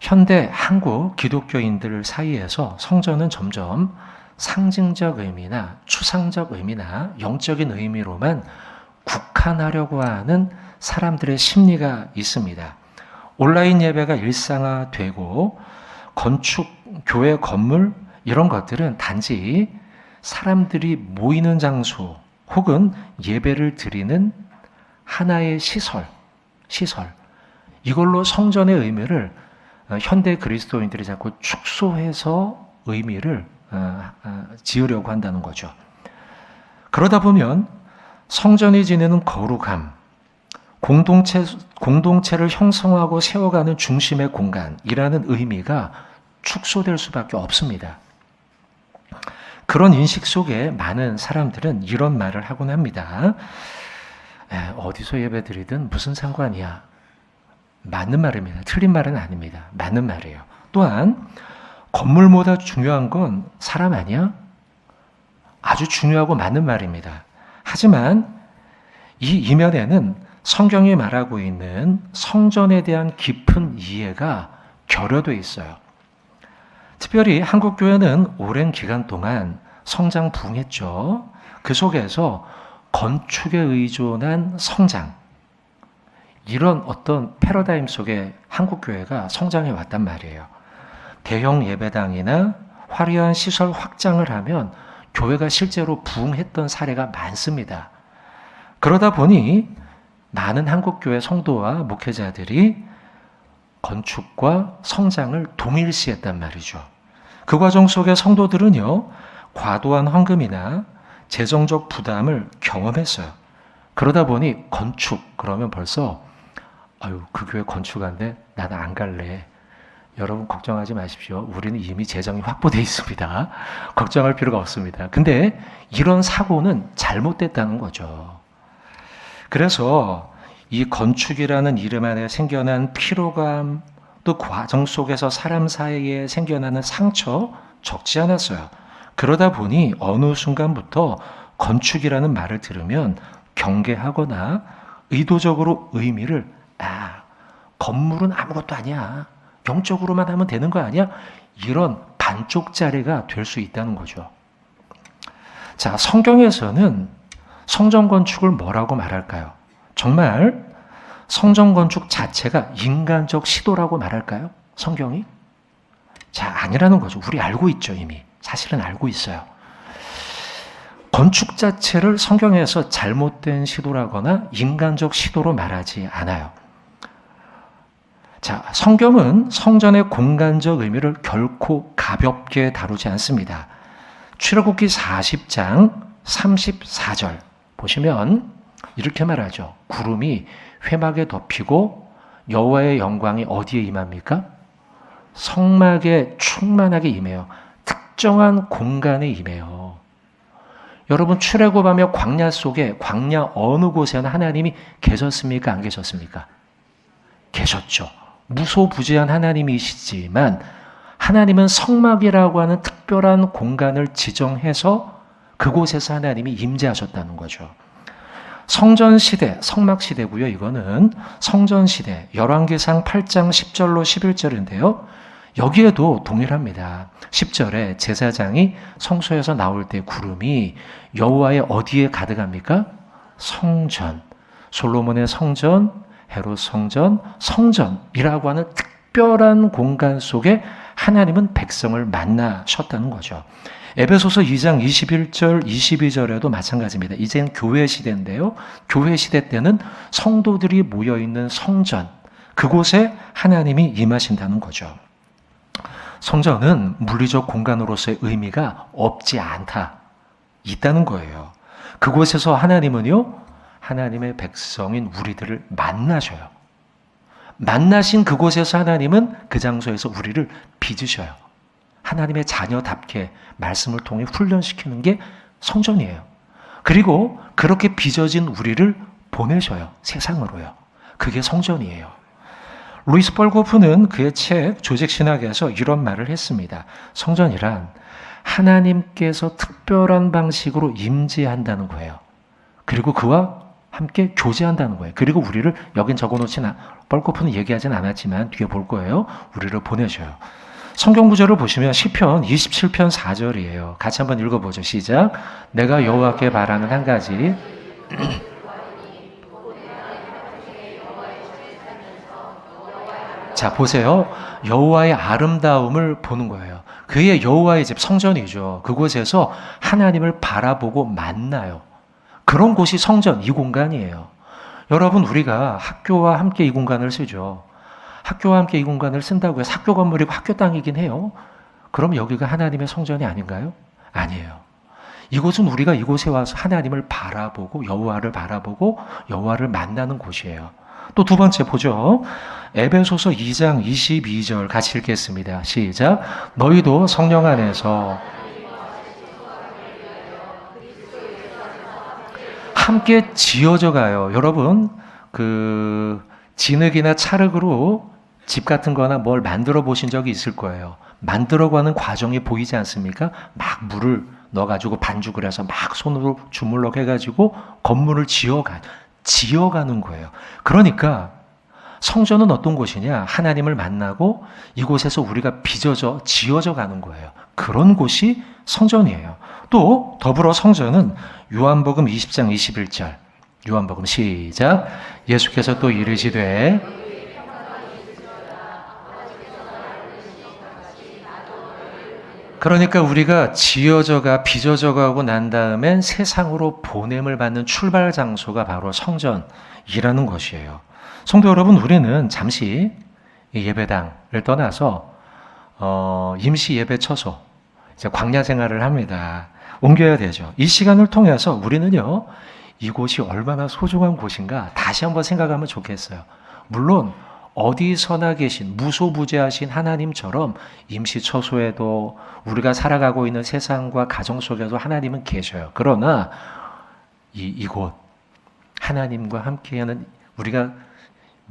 현대 한국 기독교인들 사이에서 성전은 점점 상징적 의미나 추상적 의미나 영적인 의미로만 국한하려고 하는 사람들의 심리가 있습니다. 온라인 예배가 일상화되고 건축, 교회 건물 이런 것들은 단지 사람들이 모이는 장소 혹은 예배를 드리는 하나의 시설. 이걸로 성전의 의미를 현대 그리스도인들이 자꾸 축소해서 의미를 지으려고 한다는 거죠. 그러다 보면 성전이 지니는 거룩함, 공동체를 형성하고 세워가는 중심의 공간이라는 의미가 축소될 수밖에 없습니다. 그런 인식 속에 많은 사람들은 이런 말을 하곤 합니다. 어디서 예배 드리든 무슨 상관이야. 맞는 말입니다. 틀린 말은 아닙니다. 맞는 말이에요. 또한 건물보다 중요한 건 사람 아니야? 아주 중요하고 맞는 말입니다. 하지만 이 이면에는 성경이 말하고 있는 성전에 대한 깊은 이해가 결여되어 있어요. 특별히 한국교회는 오랜 기간 동안 성장 부흥했죠. 그 속에서 건축에 의존한 성장, 이런 어떤 패러다임 속에 한국교회가 성장해 왔단 말이에요. 대형 예배당이나 화려한 시설 확장을 하면 교회가 실제로 부흥했던 사례가 많습니다. 그러다 보니 많은 한국교회 성도와 목회자들이 건축과 성장을 동일시했단 말이죠. 그 과정 속에 성도들은요, 과도한 헌금이나 재정적 부담을 경험했어요. 그러다 보니 건축, 그러면 벌써 그 교회 건축한데 나는 안 갈래. 여러분 걱정하지 마십시오. 우리는 이미 재정이 확보되어 있습니다. 걱정할 필요가 없습니다. 근데 이런 사고는 잘못됐다는 거죠. 그래서 이 건축이라는 이름 안에 생겨난 피로감, 또 과정 속에서 사람 사이에 생겨나는 상처 적지 않았어요. 그러다 보니 어느 순간부터 건축이라는 말을 들으면 경계하거나 의도적으로 의미를 건물은 아무것도 아니야. 영적으로만 하면 되는 거 아니야? 이런 반쪽짜리가 될 수 있다는 거죠. 자, 성경에서는 성전 건축을 뭐라고 말할까요? 정말 성전 건축 자체가 인간적 시도라고 말할까요? 성경이? 자, 아니라는 거죠. 우리 알고 있죠, 이미. 사실은 알고 있어요. 건축 자체를 성경에서 잘못된 시도라거나 인간적 시도로 말하지 않아요. 자, 성경은 성전의 공간적 의미를 결코 가볍게 다루지 않습니다. 출애굽기 40장 34절 보시면 이렇게 말하죠. 구름이 회막에 덮이고 여호와의 영광이 어디에 임합니까? 성막에 충만하게 임해요. 특정한 공간에 임해요. 여러분, 출애굽하며 광야 속에 광야 어느 곳에는 하나님이 계셨습니까? 안 계셨습니까? 계셨죠. 무소부재한 하나님이시지만 하나님은 성막이라고 하는 특별한 공간을 지정해서 그곳에서 하나님이 임재하셨다는 거죠. 성전시대, 성막시대고요. 이거는 성전시대, 열왕기상 8장 10절로 11절인데요. 여기에도 동일합니다. 10절에 제사장이 성소에서 나올 때 구름이 여호와의 어디에 가득합니까? 성전, 솔로몬의 성전, 헤롯 성전, 성전이라고 하는 특별한 공간 속에 하나님은 백성을 만나셨다는 거죠. 에베소서 2장 21절, 22절에도 마찬가지입니다. 이젠 교회 시대인데요. 교회 시대 때는 성도들이 모여있는 성전, 그곳에 하나님이 임하신다는 거죠. 성전은 물리적 공간으로서의 의미가 없지 않다, 있다는 거예요. 그곳에서 하나님은요, 하나님의 백성인 우리들을 만나셔요. 만나신 그곳에서 하나님은 그 장소에서 우리를 빚으셔요. 하나님의 자녀답게 말씀을 통해 훈련시키는 게 성전이에요. 그리고 그렇게 빚어진 우리를 보내셔요. 세상으로요. 그게 성전이에요. 루이스 벌고프는 그의 책 조직신학에서 이런 말을 했습니다. 성전이란 하나님께서 특별한 방식으로 임재한다는 거예요. 그리고 그와 함께 교제한다는 거예요. 그리고 우리를 여긴 적어놓진 뻘거푸는 얘기하진 않았지만 뒤에 볼 거예요. 우리를 보내셔요. 성경 구절을 보시면 시편 27편 4절이에요. 같이 한번 읽어보죠. 시작. 내가 여호와께 바라는 한 가지 자 보세요. 여호와의 아름다움을 보는 거예요. 그의 여호와의 집 성전이죠. 그곳에서 하나님을 바라보고 만나요. 그런 곳이 성전, 이 공간이에요. 여러분 우리가 학교와 함께 이 공간을 쓰죠. 학교와 함께 이 공간을 쓴다고 해서 학교 건물이고 학교 땅이긴 해요. 그럼 여기가 하나님의 성전이 아닌가요? 아니에요. 이곳은 우리가 이곳에 와서 하나님을 바라보고 여호와를 만나는 곳이에요. 또 두 번째 보죠. 에베소서 2장 22절 같이 읽겠습니다. 시작. 너희도 성령 안에서 함께 지어져 가요. 여러분 진흙이나 찰흙으로 집 같은 거나 뭘 만들어 보신 적이 있을 거예요. 만들어가는 과정이 보이지 않습니까? 막 물을 넣어가지고 반죽을 해서 막 손으로 주물럭 해가지고 건물을 지어가는 거예요. 그러니까 성전은 어떤 곳이냐? 하나님을 만나고 이곳에서 우리가 지어져 가는 거예요. 그런 곳이 성전이에요. 또 더불어 성전은 요한복음 20장 21절 요한복음 시작. 예수께서 또 이르시되 그러니까 우리가 빚어져 가고 난 다음엔 세상으로 보냄을 받는 출발 장소가 바로 성전이라는 것이에요. 성도 여러분, 우리는 잠시 예배당을 떠나서 임시 예배 처소, 이제 광야 생활을 합니다. 옮겨야 되죠. 이 시간을 통해서 우리는요, 이곳이 얼마나 소중한 곳인가 다시 한번 생각하면 좋겠어요. 물론 어디서나 계신 무소부재하신 하나님처럼 임시처소에도 우리가 살아가고 있는 세상과 가정 속에도 하나님은 계셔요. 그러나 이곳 하나님과 함께하는 우리가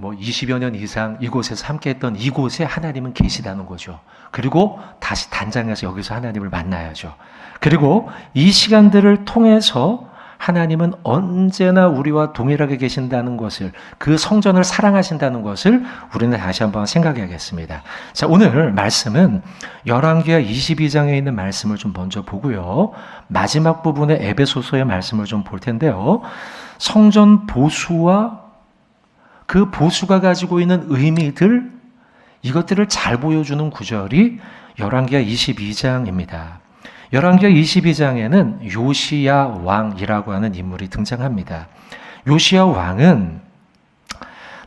20여 년 이상 이곳에서 함께했던 이곳에 하나님은 계시다는 거죠. 그리고 다시 단장해서 여기서 하나님을 만나야죠. 그리고 이 시간들을 통해서 하나님은 언제나 우리와 동일하게 계신다는 것을, 그 성전을 사랑하신다는 것을 우리는 다시 한번 생각해야겠습니다. 자, 오늘 말씀은 열왕기하 22장에 있는 말씀을 좀 먼저 보고요. 마지막 부분의 에베소서의 말씀을 좀 볼 텐데요. 성전 보수와 그 보수가 가지고 있는 의미들, 이것들을 잘 보여주는 구절이 열왕기하 22장입니다. 열왕기하 22장에는 요시야 왕이라고 하는 인물이 등장합니다. 요시야 왕은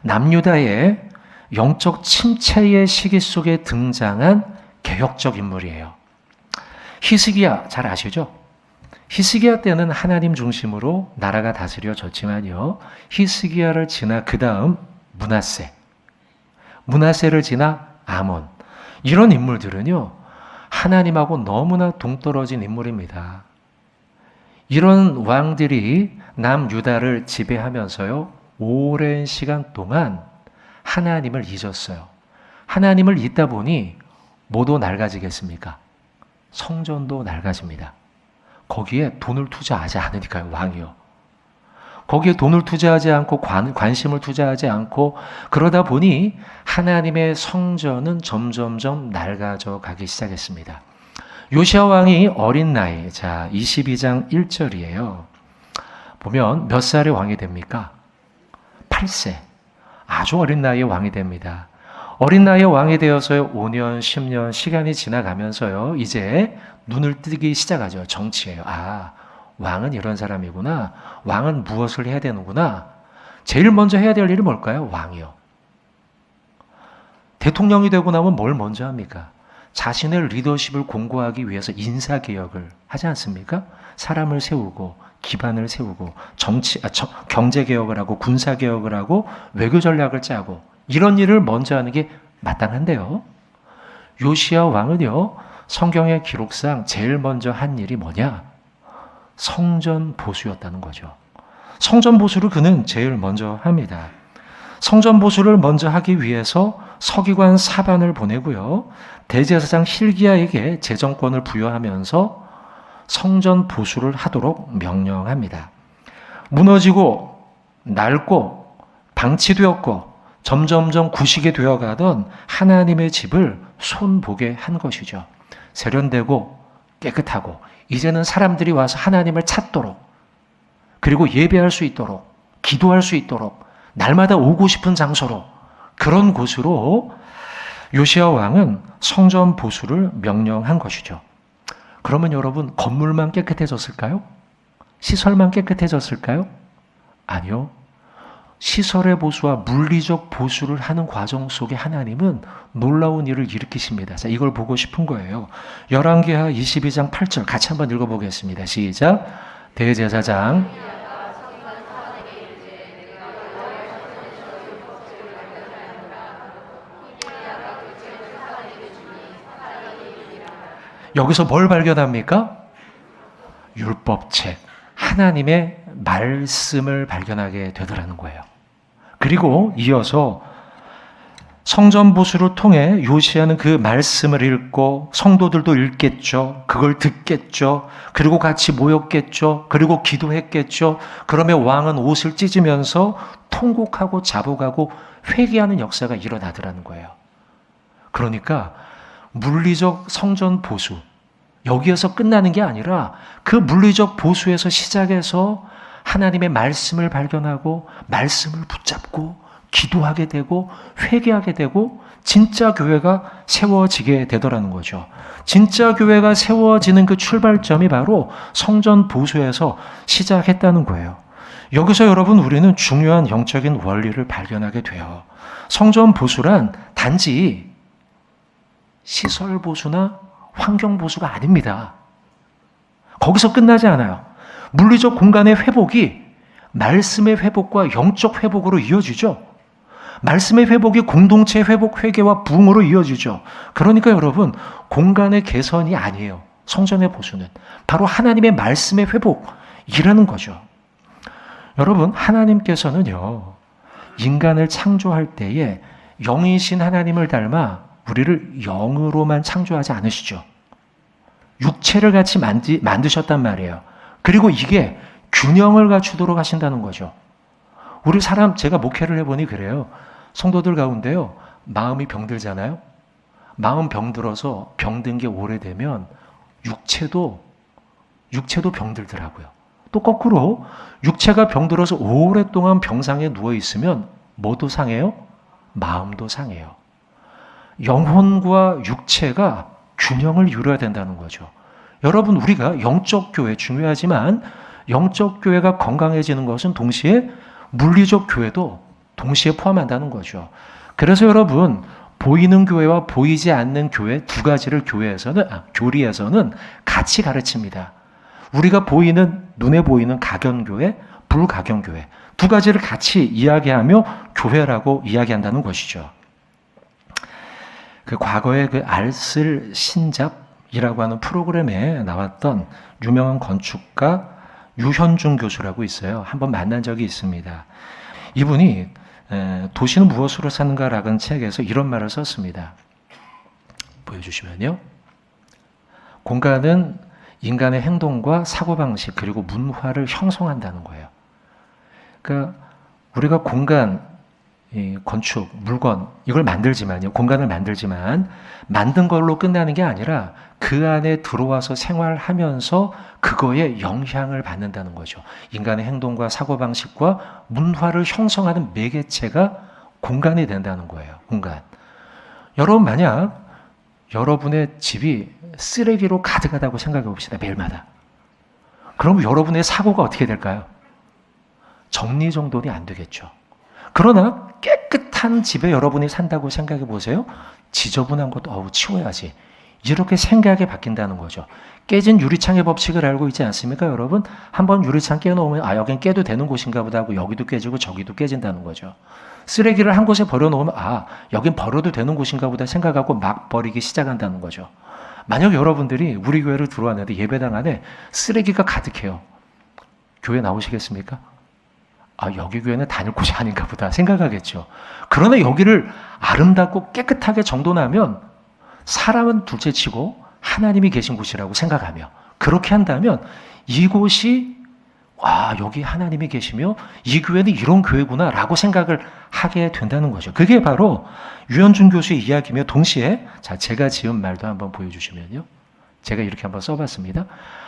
남유다의 영적 침체의 시기 속에 등장한 개혁적 인물이에요. 히스기야 잘 아시죠? 히스기야 때는 하나님 중심으로 나라가 다스려졌지만요. 히스기야를 지나 그 다음 문하세를 지나 아몬, 이런 인물들은요, 하나님하고 너무나 동떨어진 인물입니다. 이런 왕들이 남유다를 지배하면서요, 오랜 시간 동안 하나님을 잊었어요. 하나님을 잊다 보니 뭐도 낡아지겠습니까? 성전도 낡아집니다. 거기에 돈을 투자하지 않으니까요, 왕이요. 거기에 돈을 투자하지 않고 관심을 투자하지 않고 그러다 보니 하나님의 성전은 점점점 낡아져 가기 시작했습니다. 요시야 왕이 어린 나이, 자 22장 1절이에요. 보면 몇 살에 왕이 됩니까? 8세. 아주 어린 나이에 왕이 됩니다. 어린 나이에 왕이 되어서요, 5년, 10년 시간이 지나가면서요, 이제 눈을 뜨기 시작하죠. 정치예요. 왕은 이런 사람이구나. 왕은 무엇을 해야 되는구나. 제일 먼저 해야 될 일이 뭘까요? 왕이요. 대통령이 되고 나면 뭘 먼저 합니까? 자신의 리더십을 공고하기 위해서 인사개혁을 하지 않습니까? 사람을 세우고 기반을 세우고 경제개혁을 하고 군사개혁을 하고 외교전략을 짜고 이런 일을 먼저 하는 게 마땅한데요. 요시야 왕은요, 성경의 기록상 제일 먼저 한 일이 뭐냐? 성전 보수였다는 거죠. 성전 보수를 그는 제일 먼저 합니다. 성전 보수를 먼저 하기 위해서 서기관 사반을 보내고요, 대제사장 hil기야에게 재정권을 부여하면서 성전 보수를 하도록 명령합니다. 무너지고 낡고 방치되었고 점점점 구식이 되어가던 하나님의 집을 손보게 한 것이죠. 세련되고 깨끗하고 이제는 사람들이 와서 하나님을 찾도록, 그리고 예배할 수 있도록, 기도할 수 있도록, 날마다 오고 싶은 장소로, 그런 곳으로 요시야 왕은 성전 보수를 명령한 것이죠. 그러면 여러분, 건물만 깨끗해졌을까요? 시설만 깨끗해졌을까요? 아니요. 시설의 보수와 물리적 보수를 하는 과정 속에 하나님은 놀라운 일을 일으키십니다. 자, 이걸 보고 싶은 거예요. 열왕기하 22장 8절 같이 한번 읽어보겠습니다. 시작. 대제사장 여기서 뭘 발견합니까? 율법책, 하나님의 말씀을 발견하게 되더라는 거예요. 그리고 이어서 성전 보수를 통해 요시야는 그 말씀을 읽고 성도들도 읽겠죠. 그걸 듣겠죠. 그리고 같이 모였겠죠. 그리고 기도했겠죠. 그러면 왕은 옷을 찢으면서 통곡하고 자복하고 회개하는 역사가 일어나더라는 거예요. 그러니까 물리적 성전 보수, 여기에서 끝나는 게 아니라 그 물리적 보수에서 시작해서 하나님의 말씀을 발견하고 말씀을 붙잡고 기도하게 되고 회개하게 되고 진짜 교회가 세워지게 되더라는 거죠. 진짜 교회가 세워지는 그 출발점이 바로 성전 보수에서 시작했다는 거예요. 여기서 여러분, 우리는 중요한 영적인 원리를 발견하게 돼요. 성전 보수란 단지 시설 보수나 환경 보수가 아닙니다. 거기서 끝나지 않아요. 물리적 공간의 회복이 말씀의 회복과 영적 회복으로 이어지죠. 말씀의 회복이 공동체 회복, 회개와 부흥으로 이어지죠. 그러니까 여러분, 공간의 개선이 아니에요. 성전의 보수는 바로 하나님의 말씀의 회복이라는 거죠. 여러분, 하나님께서는요, 인간을 창조할 때에 영이신 하나님을 닮아 우리를 영으로만 창조하지 않으시죠. 육체를 같이 만드셨단 말이에요. 그리고 이게 균형을 갖추도록 하신다는 거죠. 우리 사람, 제가 목회를 해보니 그래요. 성도들 가운데요, 마음이 병들잖아요. 마음 병들어서 병든 게 오래되면 육체도 병들더라고요. 또 거꾸로 육체가 병들어서 오랫동안 병상에 누워있으면 뭐도 상해요? 마음도 상해요. 영혼과 육체가 균형을 이루어야 된다는 거죠. 여러분, 우리가 영적 교회 중요하지만 영적 교회가 건강해지는 것은 동시에 물리적 교회도 동시에 포함한다는 거죠. 그래서 여러분, 보이는 교회와 보이지 않는 교회 두 가지를 교리에서는 같이 가르칩니다. 우리가 보이는, 눈에 보이는 가견교회, 불가견교회 두 가지를 같이 이야기하며 교회라고 이야기한다는 것이죠. 그 과거에 그 알쓸 신잡이라고 하는 프로그램에 나왔던 유명한 건축가 유현중 교수라고 있어요. 한번 만난 적이 있습니다. 이분이 도시는 무엇으로 사는가라는 책에서 이런 말을 썼습니다. 보여주시면요. 공간은 인간의 행동과 사고방식 그리고 문화를 형성한다는 거예요. 그러니까 우리가 공간, 건축, 물건 이걸 만들지만요. 공간을 만들지만 만든 걸로 끝나는 게 아니라 그 안에 들어와서 생활하면서 그거에 영향을 받는다는 거죠. 인간의 행동과 사고방식과 문화를 형성하는 매개체가 공간이 된다는 거예요. 공간. 여러분, 만약 여러분의 집이 쓰레기로 가득하다고 생각해 봅시다. 매일마다. 그럼 여러분의 사고가 어떻게 될까요? 정리정돈이 안 되겠죠. 그러나 깨끗한 집에 여러분이 산다고 생각해 보세요. 지저분한 것도 치워야지. 이렇게 생각이 바뀐다는 거죠. 깨진 유리창의 법칙을 알고 있지 않습니까, 여러분? 한번 유리창 깨놓으면 여긴 깨도 되는 곳인가 보다 하고 여기도 깨지고 저기도 깨진다는 거죠. 쓰레기를 한 곳에 버려놓으면 여긴 버려도 되는 곳인가 보다 생각하고 막 버리기 시작한다는 거죠. 만약 여러분들이 우리 교회를 들어왔는데 예배당 안에 쓰레기가 가득해요. 교회 나오시겠습니까? 여기 교회는 다닐 곳이 아닌가 보다 생각하겠죠. 그러나 여기를 아름답고 깨끗하게 정돈하면 사람은 둘째치고 하나님이 계신 곳이라고 생각하며 그렇게 한다면 이곳이 여기 하나님이 계시며 이 교회는 이런 교회구나 라고 생각을 하게 된다는 거죠. 그게 바로 유현준 교수의 이야기며 동시에 제가 지은 말도 한번 보여주시면요. 제가 이렇게 한번 써봤습니다.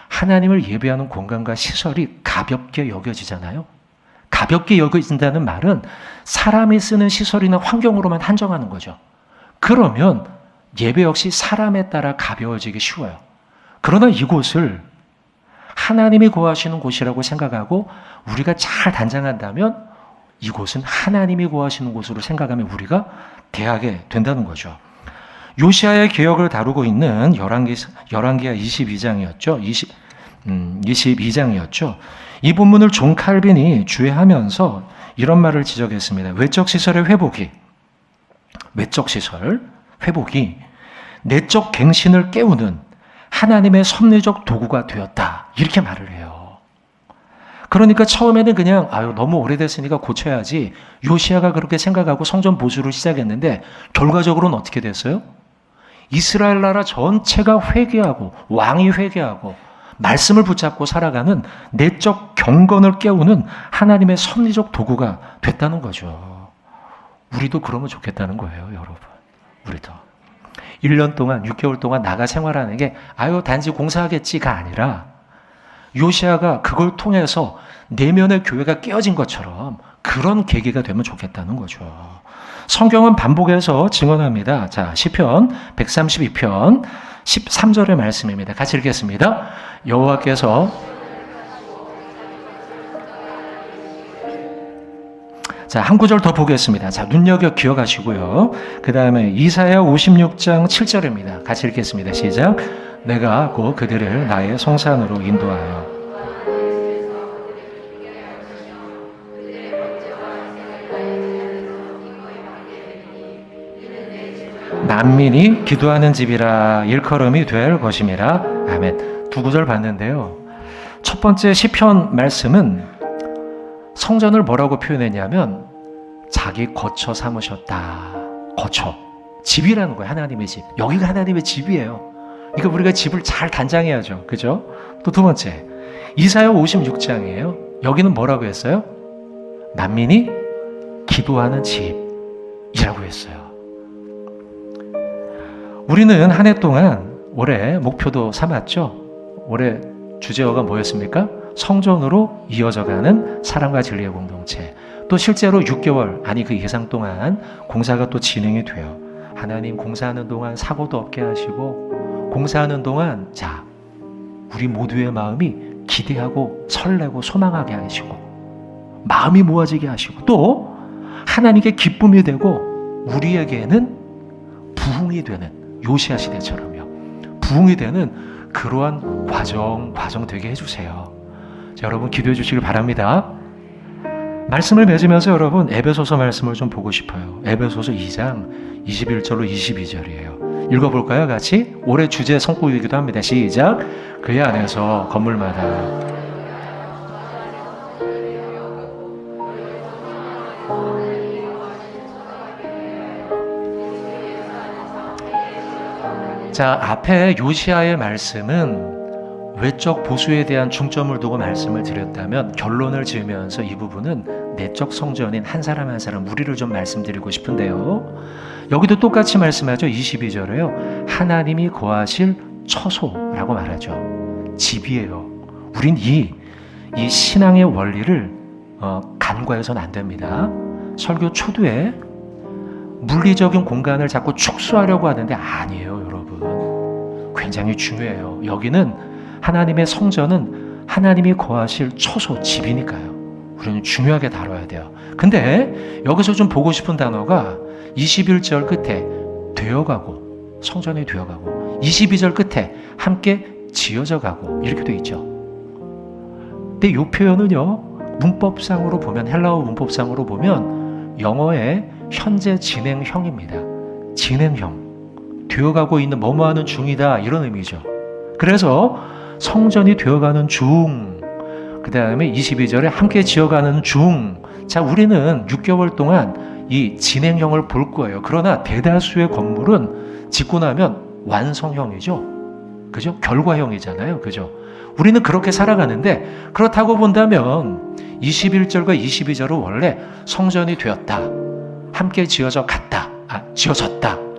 하나님을 예배하는 공간과 시설이 가볍게 여겨지잖아요. 가볍게 여겨진다는 말은 사람이 쓰는 시설이나 환경으로만 한정하는 거죠. 그러면 예배 역시 사람에 따라 가벼워지기 쉬워요. 그러나 이곳을 하나님이 거하시는 곳이라고 생각하고 우리가 잘 단장한다면 이곳은 하나님이 거하시는 곳으로 생각하면 우리가 대하게 된다는 거죠. 요시아의 개혁을 다루고 있는 열왕기하 22장이었죠. 22장이었죠. 이 본문을 존 칼빈이 주해하면서 이런 말을 지적했습니다. 외적 시설 회복이 내적 갱신을 깨우는 하나님의 섭리적 도구가 되었다. 이렇게 말을 해요. 그러니까 처음에는 그냥 너무 오래됐으니까 고쳐야지 요시아가 그렇게 생각하고 성전 보수를 시작했는데 결과적으로는 어떻게 됐어요? 이스라엘 나라 전체가 회개하고 왕이 회개하고 말씀을 붙잡고 살아가는 내적 경건을 깨우는 하나님의 섭리적 도구가 됐다는 거죠. 우리도 그러면 좋겠다는 거예요, 여러분. 우리도 1년 동안 6개월 동안 나가 생활하는 게 단지 공사하겠지가 아니라 요시아가 그걸 통해서 내면의 교회가 깨어진 것처럼 그런 계기가 되면 좋겠다는 거죠. 성경은 반복해서 증언합니다. 시편 132편 13절의 말씀입니다. 같이 읽겠습니다. 여호와께서 한 구절 더 보겠습니다. 눈여겨 기억하시고요. 그 다음에 이사야 56장 7절입니다. 같이 읽겠습니다. 시작. 내가 곧 그들을 나의 성산으로 인도하여 만민이 기도하는 집이라 일컬음이 될 것임이라. 아멘. 두 구절 봤는데요. 첫 번째 시편 말씀은 성전을 뭐라고 표현했냐면 자기 거처 삼으셨다. 거처. 집이라는 거예요. 하나님의 집. 여기가 하나님의 집이에요. 그러니까 우리가 집을 잘 단장해야죠. 그죠? 또 두 번째. 이사야 56장이에요. 여기는 뭐라고 했어요? 만민이 기도하는 집이라고 했어요. 우리는 한 해 동안 올해 목표도 삼았죠. 올해 주제어가 뭐였습니까? 성전으로 이어져가는 사랑과 진리의 공동체. 또 실제로 6개월 그 이상 동안 공사가 또 진행이 돼요. 하나님 공사하는 동안 사고도 없게 하시고 공사하는 동안 우리 모두의 마음이 기대하고 설레고 소망하게 하시고 마음이 모아지게 하시고 또 하나님께 기쁨이 되고 우리에게는 부흥이 되는 요시아 시대처럼요. 부흥이 되는 그러한 과정 되게 해주세요. 여러분 기도해 주시길 바랍니다. 말씀을 맺으면서 여러분 에베소서 말씀을 좀 보고 싶어요. 에베소서 2장 21절로 22절이에요. 읽어볼까요? 같이. 올해 주제 성구이기도 합니다. 시작. 그의 안에서 건물마다 앞에 요시아의 말씀은 외적 보수에 대한 중점을 두고 말씀을 드렸다면 결론을 지으면서 이 부분은 내적 성전인 한 사람 한 사람 우리를 좀 말씀드리고 싶은데요. 여기도 똑같이 말씀하죠. 22절에요. 하나님이 거하실 처소라고 말하죠. 집이에요. 우린 이 신앙의 원리를 간과해서는 안 됩니다. 설교 초두에 물리적인 공간을 자꾸 축소하려고 하는데 아니에요, 여러분. 굉장히 중요해요. 여기는 하나님의 성전은 하나님이 거하실 처소, 집이니까요. 우리는 중요하게 다뤄야 돼요. 근데 여기서 좀 보고 싶은 단어가 21절 끝에 되어가고, 성전이 되어가고, 22절 끝에 함께 지어져 가고 이렇게 돼 있죠. 근데 이 표현은요, 문법상으로 보면, 헬라어 문법상으로 보면 영어의 현재 진행형입니다. 진행형. 되어가고 있는 뭐뭐 하는 중이다, 이런 의미죠. 그래서 성전이 되어가는 중, 그 다음에 22절에 함께 지어가는 중. 자, 우리는 6개월 동안 이 진행형을 볼 거예요. 그러나 대다수의 건물은 짓고 나면 완성형이죠. 그죠? 결과형이잖아요. 그죠? 우리는 그렇게 살아가는데, 그렇다고 본다면 21절과 22절은 원래 성전이 되었다, 함께 지어졌다,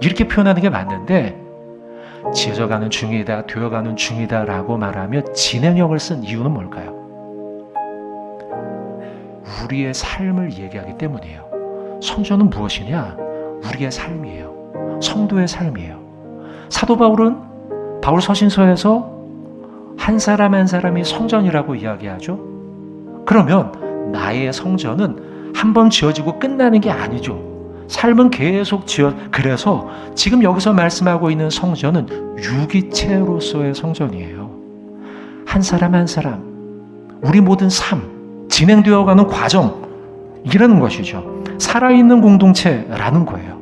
이렇게 표현하는 게 맞는데, 지어져가는 중이다, 되어가는 중이다라고 말하며 진행형을 쓴 이유는 뭘까요? 우리의 삶을 얘기하기 때문이에요. 성전은 무엇이냐? 우리의 삶이에요. 성도의 삶이에요. 사도 바울은 바울 서신서에서 한 사람 한 사람이 성전이라고 이야기하죠. 그러면 나의 성전은 한번 지어지고 끝나는 게 아니죠. 삶은 계속 그래서 지금 여기서 말씀하고 있는 성전은 유기체로서의 성전이에요. 한 사람 한 사람, 우리 모든 삶, 진행되어가는 과정이라는 것이죠. 살아있는 공동체라는 거예요.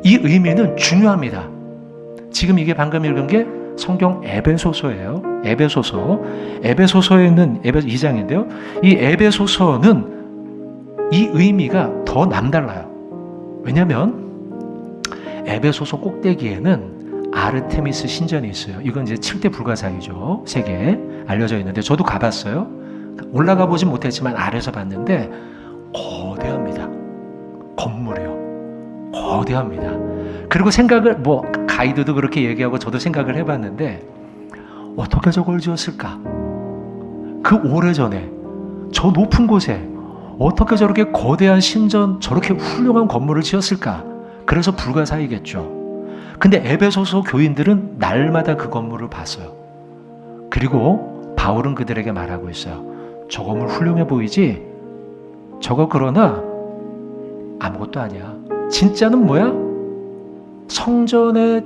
이 의미는 중요합니다. 지금 이게 방금 읽은 게 성경 에베소서예요. 에베소서에 있는 2장인데요. 이 에베소서는 이 의미가 더 남달라요. 왜냐하면 에베소서 꼭대기에는 아르테미스 신전이 있어요. 이건 이제 7대 불가사의죠. 세계에 알려져 있는데 저도 가봤어요. 올라가 보진 못했지만 아래서 봤는데 거대합니다. 건물이요. 거대합니다. 그리고 생각을 가이드도 그렇게 얘기하고 저도 생각을 해봤는데 어떻게 저걸 지었을까? 그 오래전에 저 높은 곳에 어떻게 저렇게 거대한 신전, 저렇게 훌륭한 건물을 지었을까? 그래서 불가사의겠죠. 근데 에베소서 교인들은 날마다 그 건물을 봤어요. 그리고 바울은 그들에게 말하고 있어요. 저 건물 훌륭해 보이지? 저거 그러나 아무것도 아니야. 진짜는 뭐야? 성전으로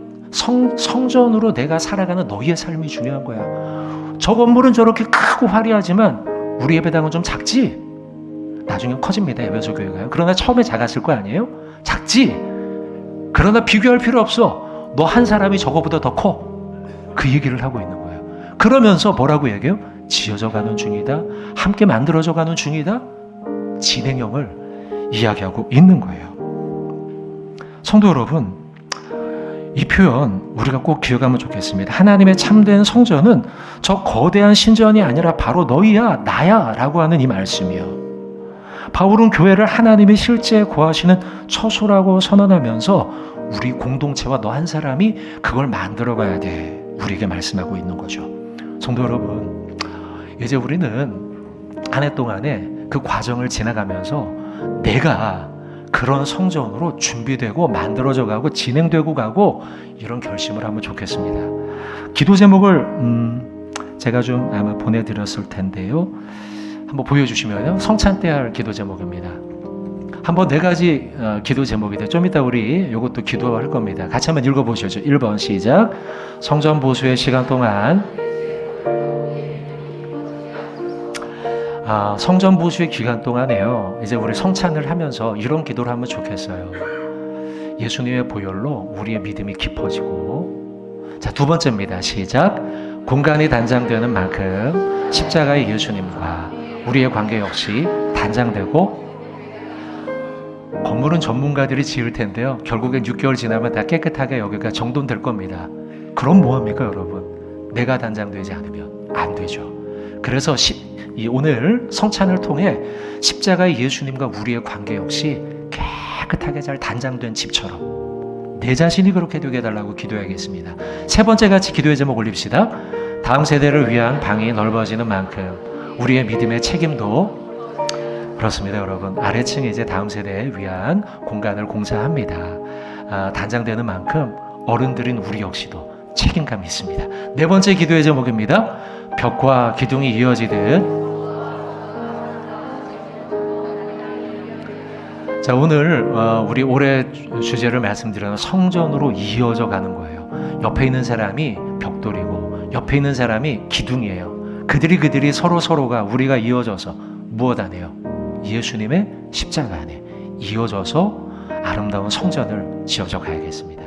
내가 살아가는 너희의 삶이 중요한 거야. 저 건물은 저렇게 크고 화려하지만 우리 예배당은 좀 작지? 나중에 커집니다. 에베소 교회가요. 그러나 처음에 작았을 거 아니에요? 작지? 그러나 비교할 필요 없어. 너 한 사람이 저거보다 더 커. 그 얘기를 하고 있는 거예요. 그러면서 뭐라고 얘기해요? 지어져 가는 중이다. 함께 만들어져 가는 중이다. 진행형을 이야기하고 있는 거예요. 성도 여러분, 이 표현 우리가 꼭 기억하면 좋겠습니다. 하나님의 참된 성전은 저 거대한 신전이 아니라 바로 너희야, 나야 라고 하는 이 말씀이요. 바울은 교회를 하나님이 실제 거하시는 처소라고 선언하면서 우리 공동체와 너 한 사람이 그걸 만들어 가야 돼, 우리에게 말씀하고 있는 거죠. 성도 여러분, 이제 우리는 한 해 동안에 그 과정을 지나가면서 내가 그런 성전으로 준비되고 만들어져 가고 진행되고 가고 이런 결심을 하면 좋겠습니다. 기도 제목을 제가 좀 아마 보내드렸을 텐데요. 한번 보여주시면요. 성찬 때 할 기도 제목입니다. 한번 4가지 기도 제목인데 좀 이따 우리 이것도 기도할 겁니다. 같이 한번 읽어보시죠. 1번 시작. 성전 보수의 시간 동안 성전 보수의 기간 동안에요. 이제 우리 성찬을 하면서 이런 기도를 하면 좋겠어요. 예수님의 보혈로 우리의 믿음이 깊어지고, 자, 2번째입니다. 시작. 공간이 단장되는 만큼 십자가의 예수님과 우리의 관계 역시 단장되고, 건물은 전문가들이 지을 텐데요. 결국엔 6개월 지나면 다 깨끗하게 여기가 정돈될 겁니다. 그럼 뭐합니까, 여러분? 내가 단장되지 않으면 안 되죠. 그래서 오늘 성찬을 통해 십자가의 예수님과 우리의 관계 역시 깨끗하게 잘 단장된 집처럼 내 자신이 그렇게 되게 해달라고 기도해야겠습니다. 3번째 같이 기도의 제목 올립시다. 다음 세대를 위한 방이 넓어지는 만큼 우리의 믿음의 책임도, 그렇습니다, 여러분. 아래층에 이제 다음 세대에 위한 공간을 공사합니다. 단장되는 만큼 어른들인 우리 역시도 책임감이 있습니다. 4번째 기도의 제목입니다. 벽과 기둥이 이어지듯. 자, 오늘 우리 올해 주제를 말씀드리는 성전으로 이어져 가는 거예요. 옆에 있는 사람이 벽돌이고 옆에 있는 사람이 기둥이에요. 그들이 서로가 우리가 이어져서 무엇 안에요? 예수님의 십자가 안에 이어져서 아름다운 성전을 지어져 가야겠습니다.